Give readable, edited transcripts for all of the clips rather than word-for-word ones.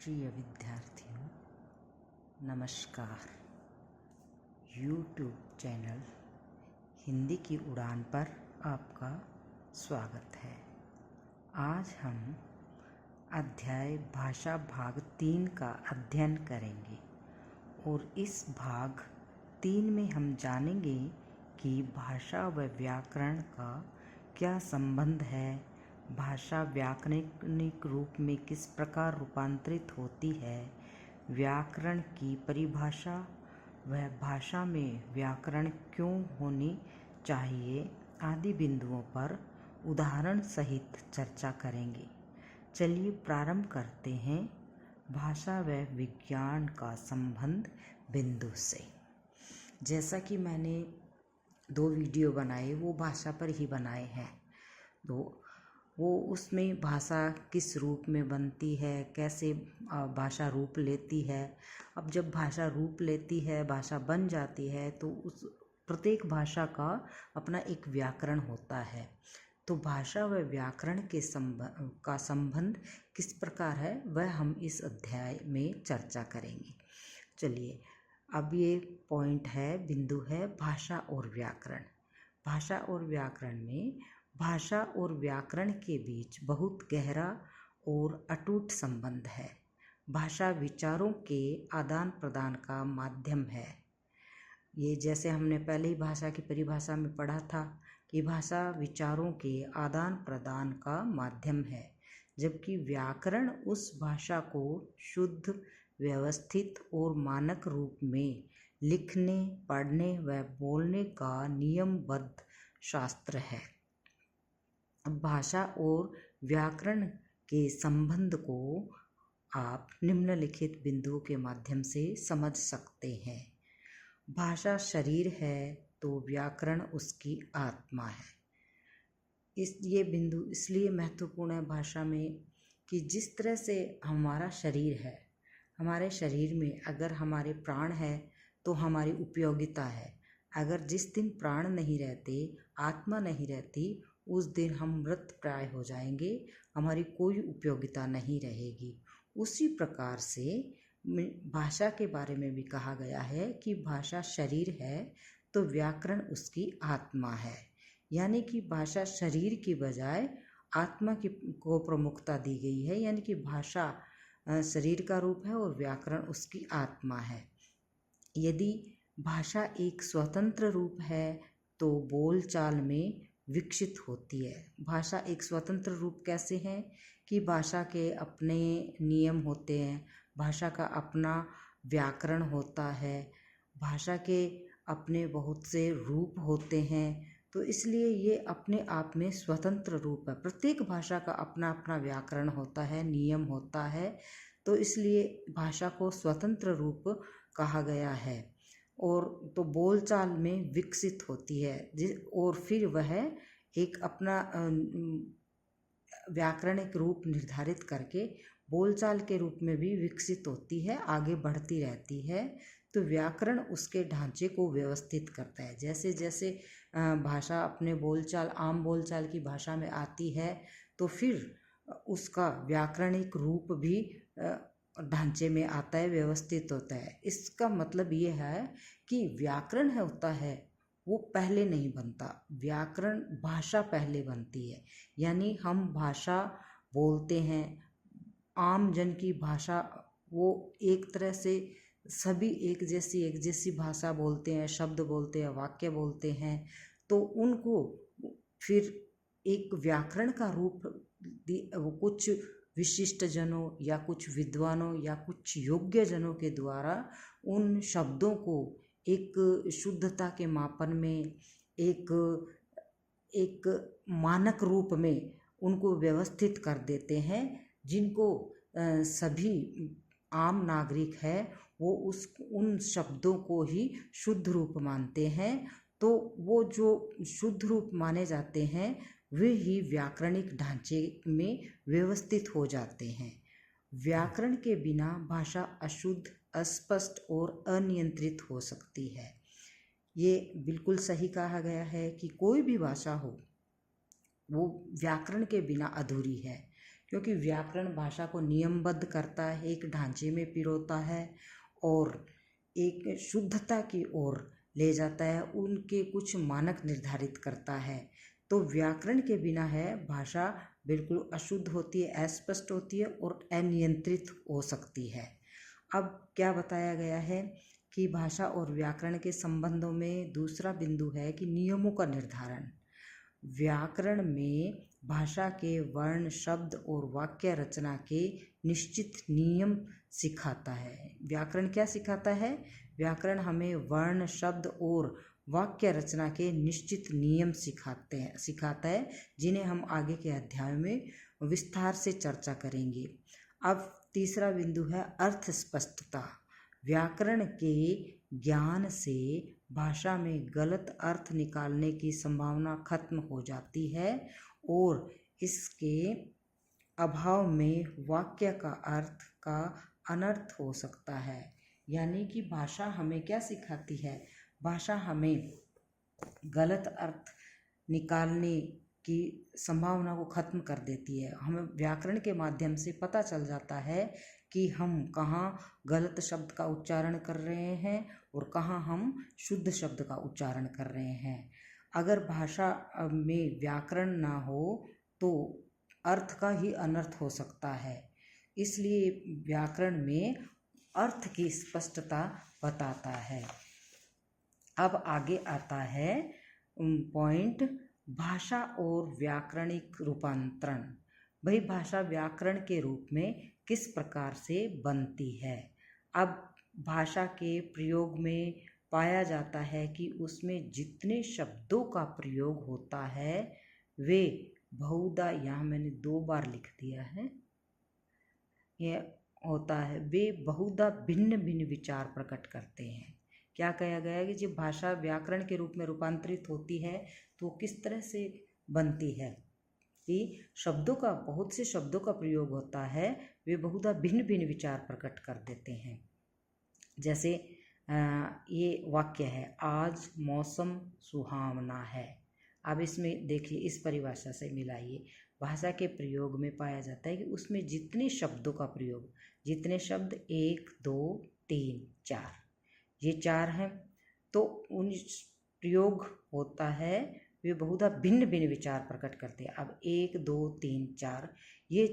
प्रिय विद्यार्थियों, नमस्कार। यूट्यूब चैनल हिंदी की उड़ान पर आपका स्वागत है। आज हम अध्याय भाषा भाग 3 का अध्ययन करेंगे और इस भाग 3 में हम जानेंगे कि भाषा व व्याकरण का क्या संबंध है, भाषा व्याकरणिक रूप में किस प्रकार रूपांतरित होती है, व्याकरण की परिभाषा व भाषा में व्याकरण क्यों होनी चाहिए आदि बिंदुओं पर उदाहरण सहित चर्चा करेंगे। चलिए प्रारंभ करते हैं भाषा व विज्ञान का संबंध बिंदु से। जैसा कि मैंने 2 वीडियो बनाए वो भाषा पर ही बनाए हैं, तो वो उसमें भाषा किस रूप में बनती है, कैसे भाषा रूप लेती है। अब जब भाषा रूप लेती है, भाषा बन जाती है, तो उस प्रत्येक भाषा का अपना एक व्याकरण होता है। तो भाषा व व्याकरण के संबंध किस प्रकार है वह हम इस अध्याय में चर्चा करेंगे। चलिए, अब ये पॉइंट है, बिंदु है भाषा और व्याकरण। भाषा और व्याकरण में भाषा और व्याकरण के बीच बहुत गहरा और अटूट संबंध है। भाषा विचारों के आदान प्रदान का माध्यम है। ये जैसे हमने पहले ही भाषा की परिभाषा में पढ़ा था कि भाषा विचारों के आदान प्रदान का माध्यम है, जबकि व्याकरण उस भाषा को शुद्ध, व्यवस्थित और मानक रूप में लिखने, पढ़ने व बोलने का नियमबद्ध शास्त्र है। भाषा और व्याकरण के संबंध को आप निम्नलिखित बिंदुओं के माध्यम से समझ सकते हैं। भाषा शरीर है तो व्याकरण उसकी आत्मा है। ये बिंदु इसलिए महत्वपूर्ण है भाषा में कि जिस तरह से हमारा शरीर है, हमारे शरीर में अगर हमारे प्राण है तो हमारी उपयोगिता है। अगर जिस दिन प्राण नहीं रहते, आत्मा नहीं रहती, उस दिन हम मृत प्राय हो जाएंगे, हमारी कोई उपयोगिता नहीं रहेगी। उसी प्रकार से भाषा के बारे में भी कहा गया है कि भाषा शरीर है तो व्याकरण उसकी आत्मा है। यानी कि भाषा शरीर की बजाय आत्मा को प्रमुखता दी गई है। यानी कि भाषा शरीर का रूप है और व्याकरण उसकी आत्मा है। यदि भाषा एक स्वतंत्र रूप है तो बोलचाल में विकसित होती है। भाषा एक स्वतंत्र रूप कैसे है कि भाषा के अपने नियम होते हैं, भाषा का अपना व्याकरण होता है, भाषा के अपने बहुत से रूप होते हैं। तो इसलिए ये अपने आप में स्वतंत्र रूप है। प्रत्येक भाषा का अपना अपना व्याकरण होता है, नियम होता है। तो इसलिए भाषा को स्वतंत्र रूप कहा गया है और तो बोलचाल में विकसित होती है और फिर वह एक अपना व्याकरणिक रूप निर्धारित करके बोलचाल के रूप में भी विकसित होती है, आगे बढ़ती रहती है। तो व्याकरण उसके ढांचे को व्यवस्थित करता है। जैसे जैसे भाषा अपने बोलचाल, आम बोलचाल की भाषा में आती है तो फिर उसका व्याकरणिक रूप भी ढांचे में आता है, व्यवस्थित होता है। इसका मतलब ये है कि व्याकरण होता है वो पहले नहीं बनता, व्याकरण भाषा पहले बनती है। यानी हम भाषा बोलते हैं, आम जन की भाषा, वो एक तरह से सभी एक जैसी भाषा बोलते हैं, शब्द बोलते हैं, वाक्य बोलते हैं। तो उनको फिर एक व्याकरण का रूप कुछ विशिष्ट जनों या कुछ विद्वानों या कुछ योग्य जनों के द्वारा उन शब्दों को एक शुद्धता के मापन में, एक मानक रूप में उनको व्यवस्थित कर देते हैं, जिनको सभी आम नागरिक है वो उन शब्दों को ही शुद्ध रूप मानते हैं। तो वो जो शुद्ध रूप माने जाते हैं वे ही व्याकरणिक ढांचे में व्यवस्थित हो जाते हैं। व्याकरण के बिना भाषा अशुद्ध, अस्पष्ट और अनियंत्रित हो सकती है। ये बिल्कुल सही कहा गया है कि कोई भी भाषा हो वो व्याकरण के बिना अधूरी है, क्योंकि व्याकरण भाषा को नियमबद्ध करता है, एक ढांचे में पिरोता है और एक शुद्धता की ओर ले जाता है, उनके कुछ मानक निर्धारित करता है। तो व्याकरण के बिना है भाषा बिल्कुल अशुद्ध होती है, अस्पष्ट होती है और अनियंत्रित हो सकती है। अब क्या बताया गया है कि भाषा और व्याकरण के संबंधों में दूसरा बिंदु है कि नियमों का निर्धारण। व्याकरण में भाषा के वर्ण, शब्द और वाक्य रचना के निश्चित नियम सिखाता है। व्याकरण क्या सिखाता है? व्याकरण हमें वर्ण, शब्द और वाक्य रचना के निश्चित नियम सिखाता है, जिन्हें हम आगे के अध्याय में विस्तार से चर्चा करेंगे। अब तीसरा बिंदु है अर्थ स्पष्टता। व्याकरण के ज्ञान से भाषा में गलत अर्थ निकालने की संभावना खत्म हो जाती है और इसके अभाव में वाक्य का अर्थ का अनर्थ हो सकता है। यानी कि भाषा हमें क्या सिखाती है? भाषा हमें गलत अर्थ निकालने की संभावना को खत्म कर देती है। हमें व्याकरण के माध्यम से पता चल जाता है कि हम कहाँ गलत शब्द का उच्चारण कर रहे हैं और कहाँ हम शुद्ध शब्द का उच्चारण कर रहे हैं। अगर भाषा में व्याकरण ना हो तो अर्थ का ही अनर्थ हो सकता है। इसलिए व्याकरण में अर्थ की स्पष्टता बताता है। अब आगे आता है पॉइंट भाषा और व्याकरणिक रूपांतरण। भाई भाषा व्याकरण के रूप में किस प्रकार से बनती है? अब भाषा के प्रयोग में पाया जाता है कि उसमें जितने शब्दों का प्रयोग होता है वे बहुधा, यहाँ मैंने 2 बार लिख दिया है, यह होता है, वे बहुधा भिन्न भिन्न विचार प्रकट करते हैं। क्या कहा गया है कि जब भाषा व्याकरण के रूप में रूपांतरित होती है तो किस तरह से बनती है कि शब्दों का, बहुत से शब्दों का प्रयोग होता है, वे बहुधा भिन्न भिन्न विचार प्रकट कर देते हैं। जैसे ये वाक्य है, आज मौसम सुहावना है। अब इसमें देखिए, इस परिभाषा से मिलाइए। भाषा के प्रयोग में पाया जाता है कि उसमें जितने शब्दों का प्रयोग, जितने शब्द 1, 2, 3, 4, ये 4 हैं, तो उन प्रयोग होता है वे बहुधा भिन्न भिन्न विचार प्रकट करते हैं। अब 1, 2, 3, 4 ये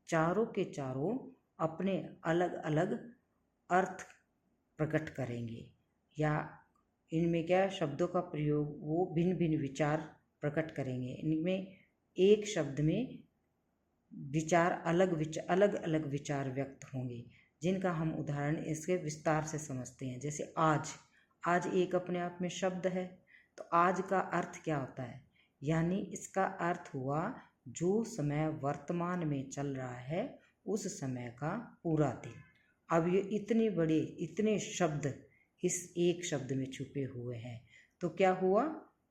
चारों के चारों अपने अलग अलग अर्थ प्रकट करेंगे, या इनमें क्या शब्दों का प्रयोग वो भिन्न भिन्न विचार प्रकट करेंगे। इनमें एक शब्द में विचार अलग अलग विचार व्यक्त होंगे, जिनका हम उदाहरण इसके विस्तार से समझते हैं। जैसे आज एक अपने आप में शब्द है, तो आज का अर्थ क्या होता है? यानी इसका अर्थ हुआ जो समय वर्तमान में चल रहा है उस समय का पूरा दिन। अब ये इतने शब्द इस एक शब्द में छुपे हुए हैं, तो क्या हुआ?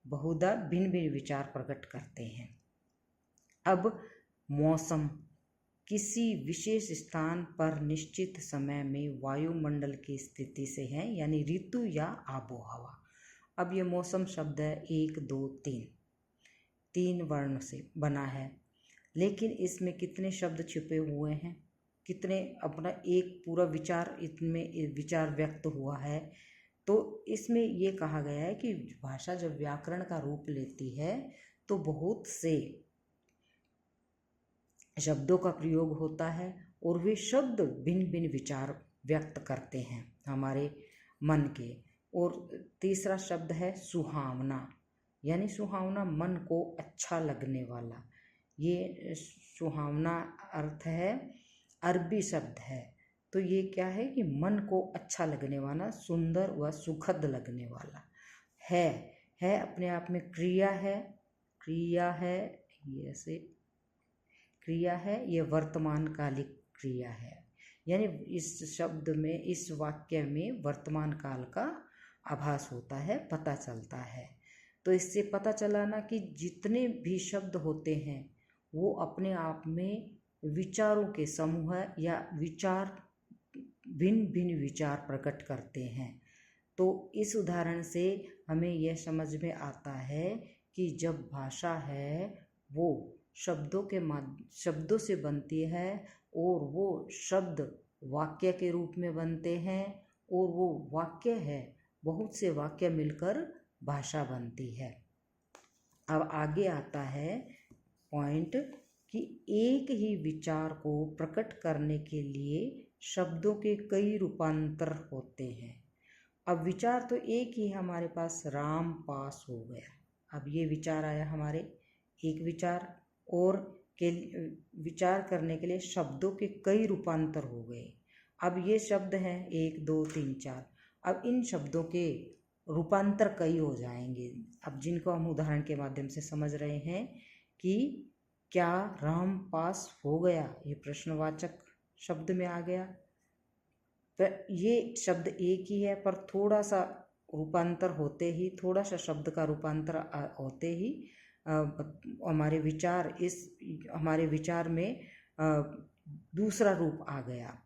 बहुधा भिन्न भिन्न विचार प्रकट करते हैं। अब मौसम किसी विशेष स्थान पर निश्चित समय में वायुमंडल की स्थिति से है, यानी ऋतु या आबोहवा। अब ये मौसम शब्द है 1, 2, 3 वर्ण से बना है, लेकिन इसमें कितने शब्द छुपे हुए हैं, कितने अपना एक पूरा विचार इसमें विचार व्यक्त हुआ है। तो इसमें ये कहा गया है कि भाषा जब व्याकरण का रूप लेती है तो बहुत से शब्दों का प्रयोग होता है और वे शब्द भिन्न भिन्न विचार व्यक्त करते हैं हमारे मन के। और तीसरा शब्द है सुहावना, यानी सुहावना मन को अच्छा लगने वाला। ये सुहावना अर्थ है, अरबी शब्द है, तो ये क्या है कि मन को अच्छा लगने वाला, सुंदर व सुखद लगने वाला है अपने आप में क्रिया है, ये ऐसे क्रिया है, ये वर्तमान कालिक क्रिया है। यानी इस शब्द में, इस वाक्य में वर्तमान काल का आभास होता है, पता चलता है। तो इससे पता चला ना कि जितने भी शब्द होते हैं वो अपने आप में विचारों के समूह या भिन्न भिन्न विचार प्रकट करते हैं। तो इस उदाहरण से हमें यह समझ में आता है कि जब भाषा है वो शब्दों से बनती है और वो शब्द वाक्य के रूप में बनते हैं और वो वाक्य है, बहुत से वाक्य मिलकर भाषा बनती है। अब आगे आता है पॉइंट कि एक ही विचार को प्रकट करने के लिए शब्दों के कई रूपांतर होते हैं। अब विचार तो एक ही हमारे पास, राम पास हो गया। अब ये विचार आया हमारे, एक विचार, और के विचार करने के लिए शब्दों के कई रूपांतर हो गए। अब ये शब्द हैं 1 2 3 4। अब इन शब्दों के रूपांतर कई हो जाएंगे। अब जिनको हम उदाहरण के माध्यम से समझ रहे हैं कि क्या राम पास हो गया, ये प्रश्नवाचक शब्द में आ गया। तो ये शब्द एक ही है, पर थोड़ा सा रूपांतर होते ही, थोड़ा सा शब्द का रूपांतर होते ही हमारे विचार में दूसरा रूप आ गया।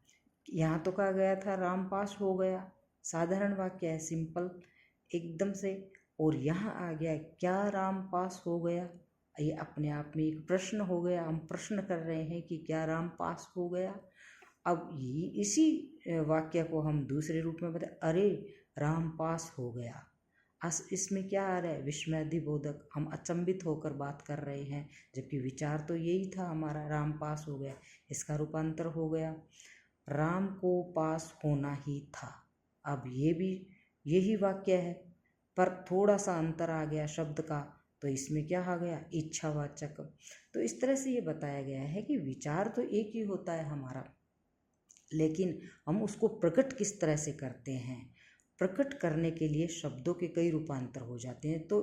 यहाँ तो कहा गया था राम पास हो गया, साधारण वाक्य है, सिंपल एकदम से, और यहाँ आ गया क्या राम पास हो गया। ये अपने आप में एक प्रश्न हो गया। हम प्रश्न कर रहे हैं कि क्या राम पास हो गया। अब इसी वाक्य को हम दूसरे रूप में बताए, अरे राम पास हो गया। इसमें क्या आ रहा है, विस्मयादिबोधक। हम अचंभित होकर बात कर रहे हैं, जबकि विचार तो यही था हमारा, राम पास हो गया। इसका रूपांतर हो गया राम को पास होना ही था। अब ये भी यही वाक्य है, पर थोड़ा सा अंतर आ गया शब्द का, तो इसमें क्या आ गया, इच्छावाचक। तो इस तरह से ये बताया गया है कि विचार तो एक ही होता है हमारा, लेकिन हम उसको प्रकट किस तरह से करते हैं। प्रकट करने के लिए शब्दों के कई रूपांतर हो जाते हैं। तो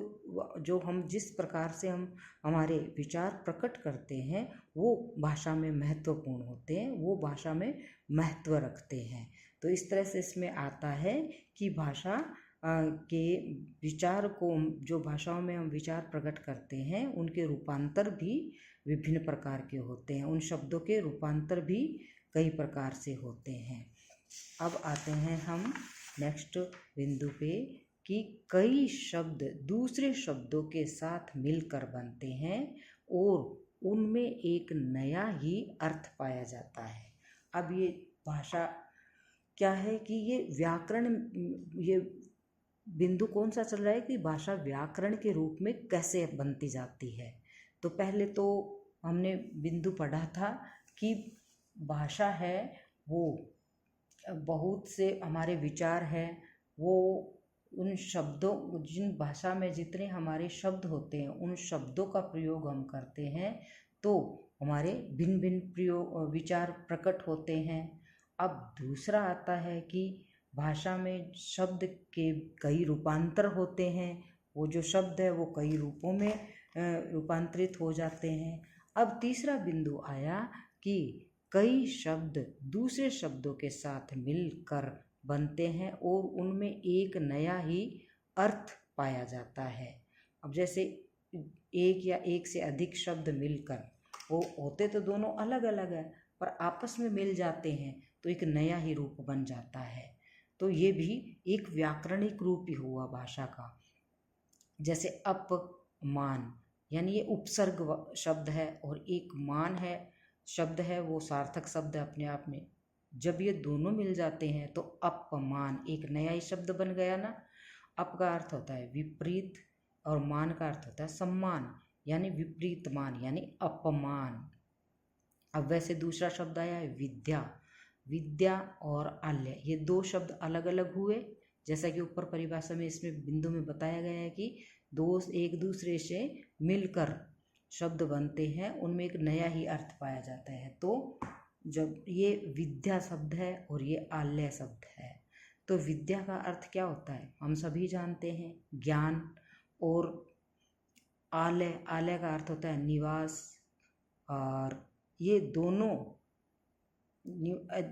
जो हम जिस प्रकार से हम हमारे विचार प्रकट करते हैं वो भाषा में महत्वपूर्ण होते हैं, वो भाषा में महत्व रखते हैं। तो इस तरह से इसमें आता है कि भाषा के विचार को, जो भाषाओं में हम विचार प्रकट करते हैं उनके रूपांतर भी विभिन्न प्रकार के होते हैं, उन शब्दों के रूपांतर भी कई प्रकार से होते हैं। अब आते हैं हम नेक्स्ट बिंदु पे कि कई शब्द दूसरे शब्दों के साथ मिलकर बनते हैं और उनमें एक नया ही अर्थ पाया जाता है। अब ये भाषा क्या है कि ये व्याकरण, ये बिंदु कौन सा चल रहा है कि भाषा व्याकरण के रूप में कैसे बनती जाती है। तो पहले तो हमने बिंदु पढ़ा था कि भाषा है वो बहुत से हमारे विचार हैं, वो उन शब्दों, जिन भाषा में जितने हमारे शब्द होते हैं उन शब्दों का प्रयोग हम करते हैं तो हमारे भिन्न भिन्न विचार प्रकट होते हैं। अब दूसरा आता है कि भाषा में शब्द के कई रूपांतर होते हैं, वो जो शब्द है वो कई रूपों में रूपांतरित हो जाते हैं। अब तीसरा बिंदु आया कि कई शब्द दूसरे शब्दों के साथ मिलकर बनते हैं और उनमें एक नया ही अर्थ पाया जाता है। अब जैसे एक या एक से अधिक शब्द मिलकर, वो होते तो दोनों अलग अलग है पर आपस में मिल जाते हैं तो एक नया ही रूप बन जाता है। तो ये भी एक व्याकरणिक रूप ही हुआ भाषा का। जैसे अपमान, यानी ये उपसर्ग शब्द है और एक मान है शब्द है, वो सार्थक शब्द है अपने आप में। जब ये दोनों मिल जाते हैं तो अपमान एक नया ही शब्द बन गया ना। अप का अर्थ होता है विपरीत और मान का अर्थ होता है सम्मान, यानी विपरीत मान यानी अपमान। अब वैसे दूसरा शब्द आया है विद्या। विद्या और आल्य, ये दो शब्द अलग अलग हुए, जैसा कि ऊपर परिभाषा में इसमें बिंदु में बताया गया है कि दो एक दूसरे से मिलकर शब्द बनते हैं, उनमें एक नया ही अर्थ पाया जाता है। तो जब ये विद्या शब्द है और ये आल्य शब्द है, तो विद्या का अर्थ क्या होता है हम सभी जानते हैं, ज्ञान, और आल्य का अर्थ होता है निवास। और ये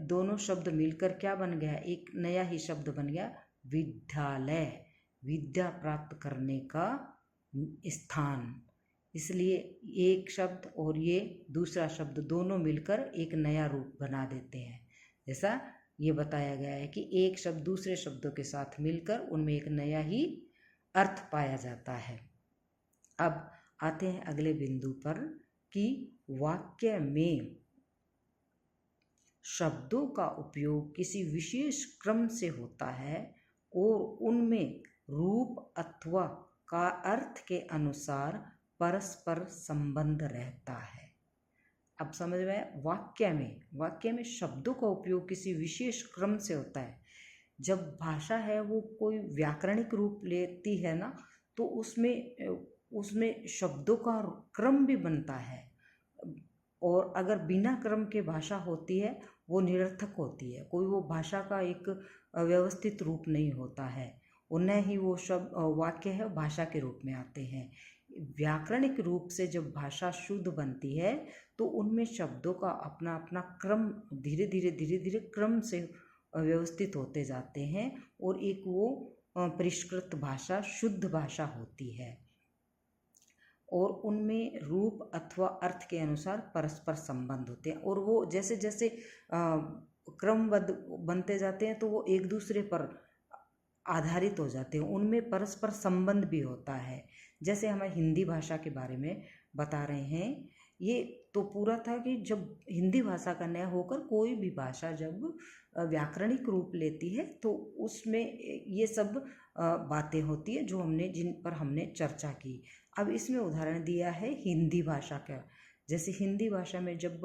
दोनों शब्द मिलकर क्या बन गया, एक नया ही शब्द बन गया विद्यालय, विद्या प्राप्त करने का स्थान। इसलिए एक शब्द और ये दूसरा शब्द दोनों मिलकर एक नया रूप बना देते हैं। जैसा ये बताया गया है कि एक शब्द दूसरे शब्दों के साथ मिलकर उनमें एक नया ही अर्थ पाया जाता है। अब आते हैं अगले बिंदु पर कि वाक्य में शब्दों का उपयोग किसी विशेष क्रम से होता है और उनमें रूप अथवा का अर्थ के अनुसार परस्पर संबंध रहता है। अब समझ में, वाक्य में शब्दों का उपयोग किसी विशेष क्रम से होता है। जब भाषा है वो कोई व्याकरणिक रूप लेती है ना, तो उसमें शब्दों का क्रम भी बनता है, और अगर बिना क्रम के भाषा होती है वो निरर्थक होती है। कोई वो भाषा का एक व्यवस्थित रूप नहीं होता है, और न ही वो शब्द वाक्य है भाषा के रूप में आते हैं। व्याकरणिक रूप से जब भाषा शुद्ध बनती है तो उनमें शब्दों का अपना अपना क्रम धीरे धीरे क्रम से व्यवस्थित होते जाते हैं, और एक वो परिष्कृत भाषा, शुद्ध भाषा होती है, और उनमें रूप अथवा अर्थ के अनुसार परस्पर संबंध होते हैं। और वो जैसे जैसे क्रमबद्ध बनते जाते हैं तो वो एक दूसरे पर आधारित हो जाते हैं, उनमें परस्पर संबंध भी होता है। जैसे हमें हिंदी भाषा के बारे में बता रहे हैं, ये तो पूरा था कि जब हिंदी भाषा का नया होकर कोई भी भाषा जब व्याकरणिक रूप लेती है तो उसमें ये सब बातें होती है जो जिन पर हमने चर्चा की। अब इसमें उदाहरण दिया है हिंदी भाषा का। जैसे हिंदी भाषा में जब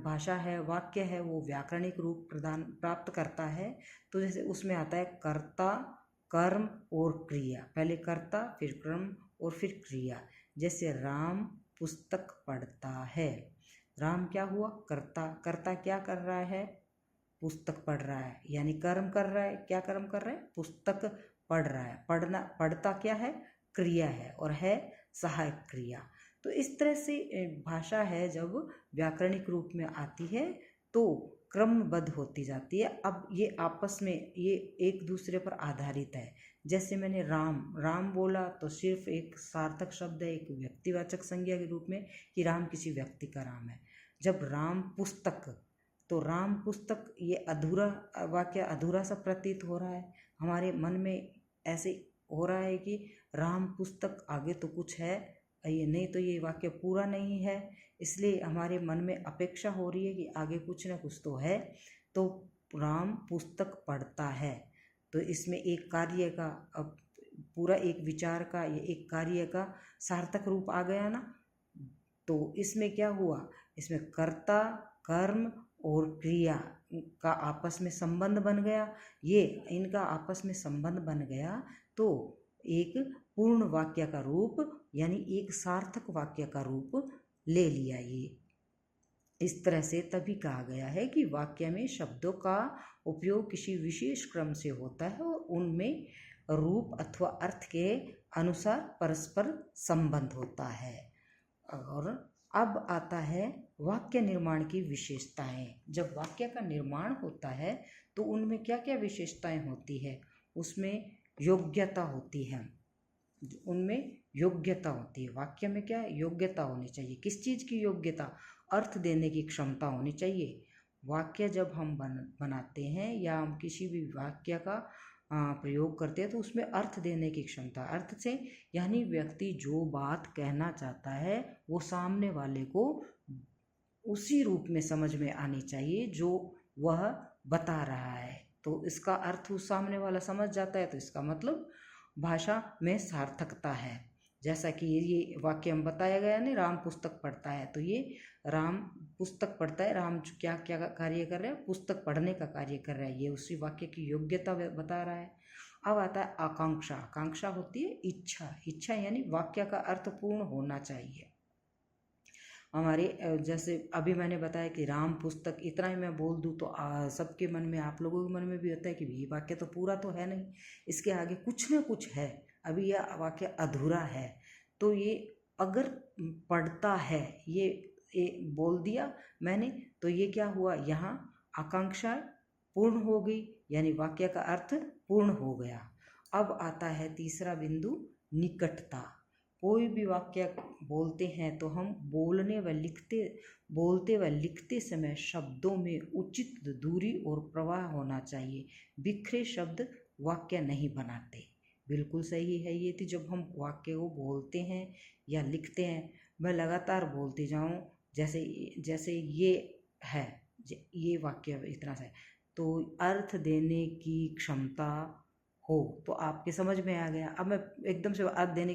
भाषा है, वाक्य है, वो व्याकरणिक रूप प्राप्त करता है, तो जैसे उसमें आता है कर्ता, कर्म और क्रिया। पहले कर्ता, फिर कर्म और फिर क्रिया। जैसे राम पुस्तक पढ़ता है, राम क्या हुआ? कर्ता। कर्ता क्या कर रहा है? पुस्तक पढ़ रहा है, यानी कर्म कर रहा है। क्या कर्म कर रहा है? पुस्तक पढ़ रहा है। पढ़ता क्या है? क्रिया है, और है सहायक क्रिया। तो इस तरह से भाषा है जब व्याकरणिक रूप में आती है तो क्रमबद्ध होती जाती है। अब ये आपस में ये एक दूसरे पर आधारित है। जैसे मैंने राम बोला तो सिर्फ एक सार्थक शब्द है, एक व्यक्तिवाचक संज्ञा के रूप में कि राम किसी व्यक्ति का राम है। जब राम पुस्तक, तो राम पुस्तक, ये अधूरा वाक्य, अधूरा सा प्रतीत हो रहा है। हमारे मन में ऐसे हो रहा है कि राम पुस्तक, आगे तो कुछ है, ये नहीं तो ये वाक्य पूरा नहीं है, इसलिए हमारे मन में अपेक्षा हो रही है कि आगे कुछ ना कुछ तो है। तो राम पुस्तक पढ़ता है, तो इसमें एक कार्य का, पूरा एक विचार का, ये एक कार्य का सार्थक रूप आ गया ना। तो इसमें क्या हुआ? इसमें कर्ता, कर्म और क्रिया का आपस में संबंध बन गया। ये इनका आपस में संबंध बन गया तो एक पूर्ण वाक्य का रूप, यानी एक सार्थक वाक्य का रूप ले लिया। ये इस तरह से तभी कहा गया है कि वाक्य में शब्दों का उपयोग किसी विशेष क्रम से होता है और उनमें रूप अथवा अर्थ के अनुसार परस्पर संबंध होता है। और अब आता है वाक्य निर्माण की विशेषताएं। जब वाक्य का निर्माण होता है तो उनमें क्या क्या विशेषताएं होती है? उसमें योग्यता होती है, उनमें योग्यता होती है। वाक्य में क्या है? योग्यता होनी चाहिए। किस चीज़ की योग्यता? अर्थ देने की क्षमता होनी चाहिए। वाक्य जब हम बनाते हैं या हम किसी भी वाक्य का प्रयोग करते हैं तो उसमें अर्थ देने की क्षमता, अर्थ से यानी व्यक्ति जो बात कहना चाहता है वो सामने वाले को उसी रूप में समझ में आनी चाहिए जो वह बता रहा है। तो इसका अर्थ उस सामने वाला समझ जाता है, तो इसका मतलब भाषा में सार्थकता है। जैसा कि ये वाक्य हम बताया गया ना, राम पुस्तक पढ़ता है, तो ये राम पुस्तक पढ़ता है, राम क्या क्या कार्य कर रहा है? पुस्तक पढ़ने का कार्य कर रहा है। ये उसी वाक्य की योग्यता बता रहा है। अब आता है आकांक्षा। आकांक्षा होती है इच्छा। इच्छा यानी वाक्य का अर्थ पूर्ण होना चाहिए। हमारे जैसे अभी मैंने बताया कि राम पुस्तक, इतना ही मैं बोल दूँ तो सबके मन में, आप लोगों के मन में भी होता है कि ये वाक्य तो पूरा तो है नहीं, इसके आगे कुछ ना कुछ है, अभी यह वाक्य अधूरा है। तो ये अगर पढ़ता है, ये बोल दिया मैंने, तो ये क्या हुआ? यहाँ आकांक्षा पूर्ण हो गई, यानी वाक्य का अर्थ पूर्ण हो गया। अब आता है तीसरा बिंदु, निकटता। कोई भी वाक्य बोलते हैं तो हम बोलते व लिखते समय शब्दों में उचित दूरी और प्रवाह होना चाहिए। बिखरे शब्द वाक्य नहीं बनाते। बिल्कुल सही है ये। तो जब हम वाक्य को बोलते हैं या लिखते हैं मैं लगातार बोलते जाऊं, जैसे जैसे ये है, ये वाक्य इतना सा है, तो अर्थ देने की क्षमता हो, तो आपके समझ में आ गया। अब मैं एकदम से अर्थ देने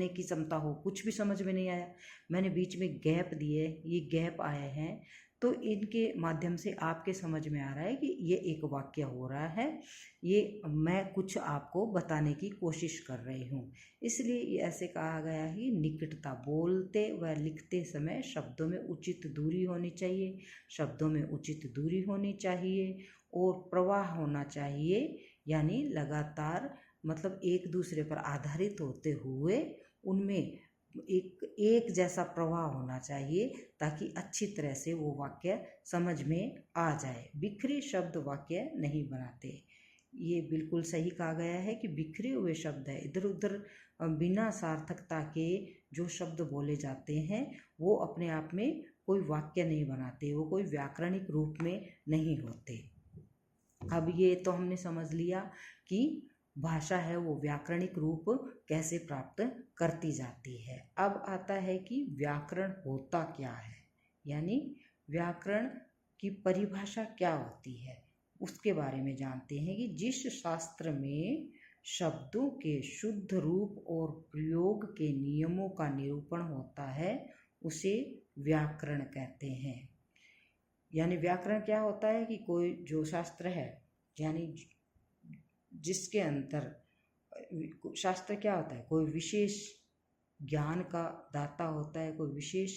की क्षमता हो, कुछ भी समझ में नहीं आया, मैंने बीच में गैप दिए, ये गैप आए हैं, तो इनके माध्यम से आपके समझ में आ रहा है कि ये एक वाक्य हो रहा है, ये मैं कुछ आपको बताने की कोशिश कर रही हूँ। इसलिए ये ऐसे कहा गया है कि निकटता, बोलते व लिखते समय शब्दों में उचित दूरी होनी चाहिए, शब्दों में उचित दूरी होनी चाहिए और प्रवाह होना चाहिए, यानी लगातार, मतलब एक दूसरे पर आधारित होते हुए उनमें एक जैसा प्रवाह होना चाहिए, ताकि अच्छी तरह से वो वाक्य समझ में आ जाए। बिखरे शब्द वाक्य नहीं बनाते, ये बिल्कुल सही कहा गया है कि बिखरे हुए शब्द है, इधर उधर बिना सार्थकता के जो शब्द बोले जाते हैं वो अपने आप में कोई वाक्य नहीं बनाते, वो कोई व्याकरणिक रूप में नहीं होते। अब ये तो हमने समझ लिया कि भाषा है वो व्याकरणिक रूप कैसे प्राप्त करती जाती है। अब आता है कि व्याकरण होता क्या है, यानी व्याकरण की परिभाषा क्या होती है, उसके बारे में जानते हैं कि जिस शास्त्र में शब्दों के शुद्ध रूप और प्रयोग के नियमों का निरूपण होता है उसे व्याकरण कहते हैं। यानी व्याकरण क्या होता है कि कोई जो शास्त्र है, यानी जिसके अंतर, शास्त्र क्या होता है, कोई विशेष ज्ञान का दाता होता है, कोई विशेष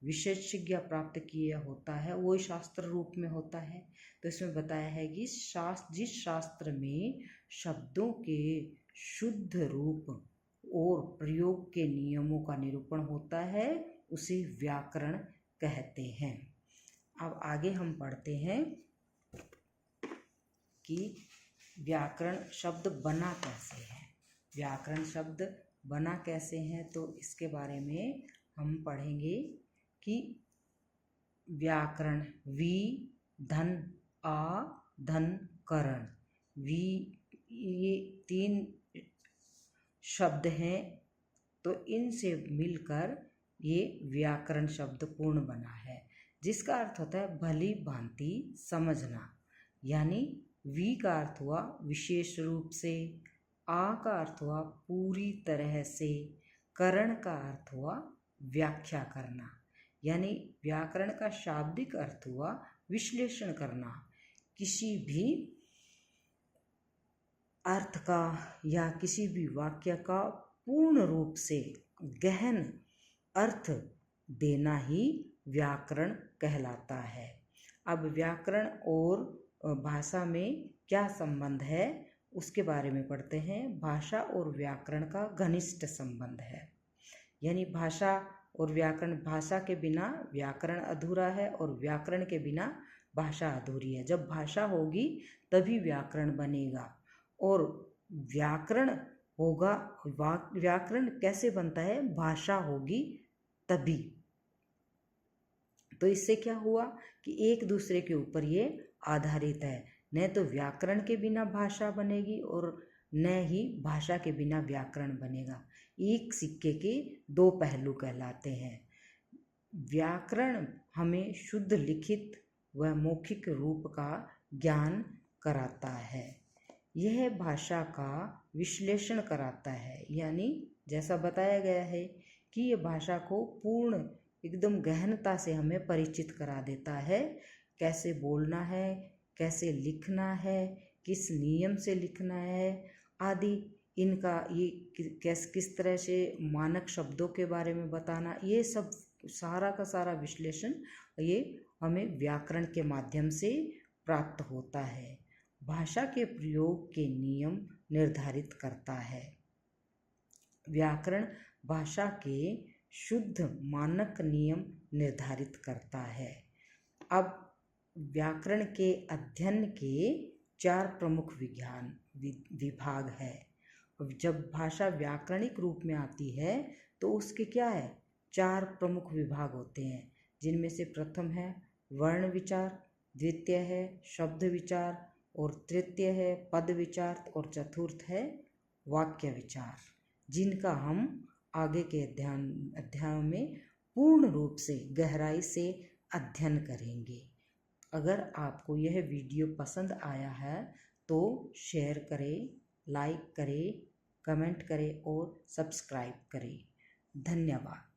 विशेषज्ञ प्राप्त किया होता है, वो शास्त्र रूप में होता है। तो इसमें बताया है कि जिस शास्त्र में शब्दों के शुद्ध रूप और प्रयोग के नियमों का निरूपण होता है उसे व्याकरण कहते हैं। अब आगे हम पढ़ते हैं कि व्याकरण शब्द बना कैसे है। व्याकरण शब्द बना कैसे हैं, तो इसके बारे में हम पढ़ेंगे कि व्याकरण वी धन आ धन करण, वी, ये 3 शब्द हैं, तो इनसे मिलकर ये व्याकरण शब्द पूर्ण बना है, जिसका अर्थ होता है भली भांति समझना। यानी वी का अर्थ हुआ विशेष रूप से, आ का अर्थ हुआ पूरी तरह से, करण का अर्थ हुआ व्याख्या करना। यानी व्याकरण का शाब्दिक अर्थ हुआ विश्लेषण करना, किसी भी अर्थ का या किसी भी वाक्य का पूर्ण रूप से गहन अर्थ देना ही व्याकरण कहलाता है। अब व्याकरण और भाषा में क्या संबंध है उसके बारे में पढ़ते हैं। भाषा और व्याकरण का घनिष्ठ संबंध है, यानी भाषा और व्याकरण, भाषा के बिना व्याकरण अधूरा है और व्याकरण के बिना भाषा अधूरी है। जब भाषा होगी तभी व्याकरण बनेगा, और व्याकरण होगा, व्याकरण कैसे बनता है, भाषा होगी तभी। तो इससे क्या हुआ कि एक दूसरे के ऊपर ये आधारित है, न तो व्याकरण के बिना भाषा बनेगी और न ही भाषा के बिना व्याकरण बनेगा। एक सिक्के के 2 पहलू कहलाते हैं। व्याकरण हमें शुद्ध लिखित व मौखिक रूप का ज्ञान कराता है, यह भाषा का विश्लेषण कराता है, यानी जैसा बताया गया है कि ये भाषा को पूर्ण एकदम गहनता से हमें परिचित करा देता है, कैसे बोलना है, कैसे लिखना है, किस नियम से लिखना है आदि, इनका ये किस तरह से मानक शब्दों के बारे में बताना, ये सब सारा का सारा विश्लेषण ये हमें व्याकरण के माध्यम से प्राप्त होता है। भाषा के प्रयोग के नियम निर्धारित करता है। व्याकरण भाषा के शुद्ध मानक नियम निर्धारित करता है। अब व्याकरण के अध्ययन के 4 प्रमुख विभाग है। जब भाषा व्याकरणिक रूप में आती है तो उसके क्या है, 4 प्रमुख विभाग होते हैं, जिनमें से प्रथम है वर्ण विचार, द्वितीय है शब्द विचार, और तृतीय है पद विचार, और चतुर्थ है वाक्य विचार, जिनका हम आगे के अध्यायों में पूर्ण रूप से गहराई से अध्ययन करेंगे। अगर आपको यह वीडियो पसंद आया है तो शेयर करें, लाइक करें, कमेंट करें और सब्सक्राइब करें। धन्यवाद।